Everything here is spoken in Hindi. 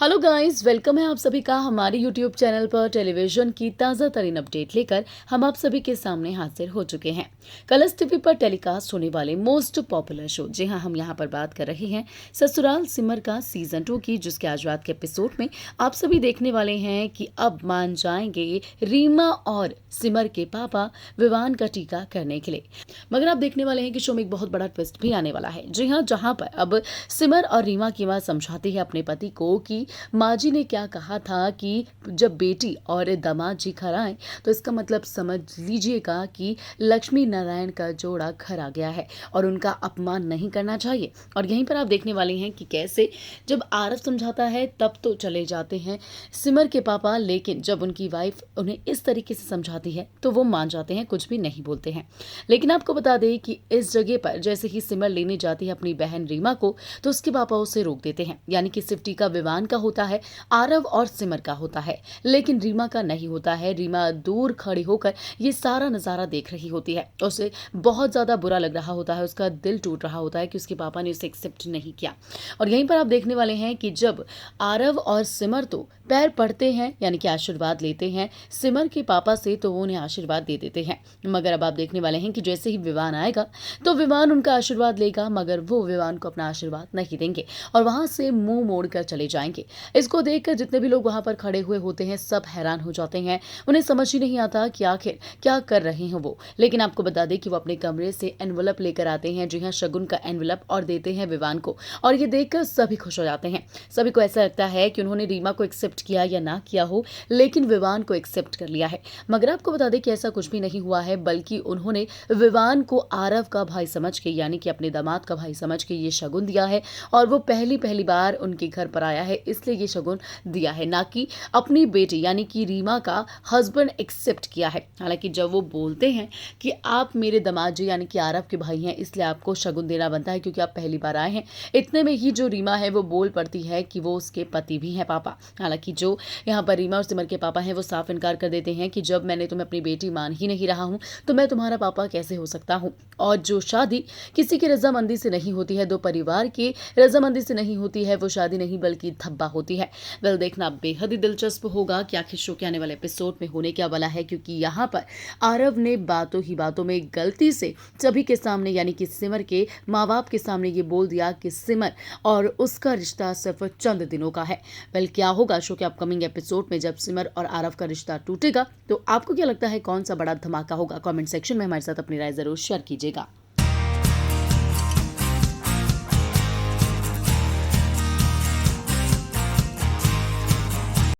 हेलो गाइस, वेलकम है आप सभी का हमारे यूट्यूब चैनल पर। टेलीविजन की ताज़ा तरीन अपडेट लेकर हम आप सभी के सामने हाजिर हो चुके हैं। कलर्स टीवी पर टेलीकास्ट होने वाले मोस्ट पॉपुलर शो, जी हाँ, हम यहाँ पर बात कर रहे हैं ससुराल सिमर का सीजन 2 की, जिसके आज रात के एपिसोड में आप सभी देखने वाले हैं कि अब मान जाएंगे रीमा और सिमर के पापा विवान का टीका करने के लिए। मगर आप देखने वाले हैं कि शो में एक बहुत बड़ा ट्विस्ट भी आने वाला है। जी हाँ, जहाँ पर अब सिमर और रीमा की माँ समझाती है अपने पति को कि माँ जी ने क्या कहा था कि जब बेटी और दामाद जी घर आए तो इसका मतलब समझ लीजिएगा कि लक्ष्मी नारायण का जोड़ा घर आ गया है और उनका अपमान नहीं करना चाहिए। और यहीं पर आप देखने वाले हैं कि कैसे जब आरव समझाता है तब तो चले जाते हैं सिमर के पापा, लेकिन जब उनकी वाइफ उन्हें इस तरीके से समझाती है तो वो मान जाते हैं, कुछ भी नहीं बोलते हैं। लेकिन आपको बता दें कि इस जगह पर जैसे ही सिमर लेने जाती है अपनी बहन रीमा को, तो उसके पापा उसे रोक देते हैं। यानी कि सिफ्टी का विवान का होता है, आरव और सिमर का होता है, लेकिन रीमा का नहीं होता है। रीमा दूर खड़ी होकर ये सारा नजारा देख रही होती है। उसे बहुत ज्यादा बुरा लग रहा होता है, उसका दिल टूट रहा होता है कि उसके पापा ने उसे एक्सेप्ट नहीं किया। और यहीं पर आप देखने वाले हैं कि जब आरव और सिमर तो पैर पड़ते हैं, यानी कि आशीर्वाद लेते हैं सिमर के पापा से, तो वो उन्हें आशीर्वाद दे देते हैं। मगर अब आप देखने वाले हैं कि जैसे ही विवान आएगा तो विवान उनका आशीर्वाद लेगा, मगर वो विवान को अपना आशीर्वाद नहीं देंगे और वहां से मुंह मोड़कर चले जाएंगे। इसको देखकर जितने भी लोग वहां पर खड़े हुए होते हैं सब हैरान हो जाते हैं। उन्हें समझ ही नहीं आता कि आखिर क्या कर रहे हैं वो। लेकिन आपको बता दें कि वो अपने कमरे से एनवलप लेकर आते हैं, जी हाँ, शगुन का एनवलप, और देते हैं विवान को। और ये देखकर सभी खुश हो जाते हैं। सभी को ऐसा लगता है कि उन्होंने रीमा को एक्सेप्ट किया या ना किया हो, लेकिन विवान को एक्सेप्ट कर लिया है। मगर आपको बता दें कि ऐसा कुछ भी नहीं हुआ है, बल्कि उन्होंने विवान को आरव का भाई समझ के, यानी कि अपने दामाद का भाई समझ के ये शगुन दिया है। और वो पहली बार उनके घर पर आया है, इसलिए ये शगुन दिया है, ना कि अपनी बेटी यानी कि रीमा का हस्बैंड एक्सेप्ट किया है। हालांकि जब वो बोलते हैं कि आप मेरे दामाद जी यानी कि आरव के भाई हैं, इसलिए आपको शगुन देना बनता है क्योंकि आप पहली बार आए हैं, इतने में ही जो रीमा है वो बोल पड़ती है कि वो उसके पति भी हैं पापा। हालांकि जो यहाँ पर रीमा और सिमर के पापा हैं वो साफ इनकार कर देते हैं कि जब मैंने तुम्हें अपनी बेटी मान ही नहीं रहा हूँ तो मैं तुम्हारा पापा कैसे हो सकता हूँ। और जो शादी किसी की रजामंदी से नहीं होती है, दो परिवार की रजामंदी से नहीं होती है, वो शादी नहीं बल्कि धब्बा होती है। वेल, देखना बेहद ही दिलचस्प होगा कि आखिर शो के आने वाले एपिसोड में होने क्या वाला है, क्योंकि यहाँ पर आरव ने बातों ही बातों में गलती से सभी के सामने, यानी कि सिमर के माँ बाप के सामने ये बोल दिया कि सिमर और उसका रिश्ता सिर्फ चंद दिनों का है। वेल, क्या होगा शो के अपकमिंग एपिसोड में जब सिमर और आरव का रिश्ता टूटेगा, तो आपको क्या लगता है कौन सा बड़ा धमाका होगा? कमेंट सेक्शन में हमारे साथ अपनी राय जरूर शेयर कीजिएगा।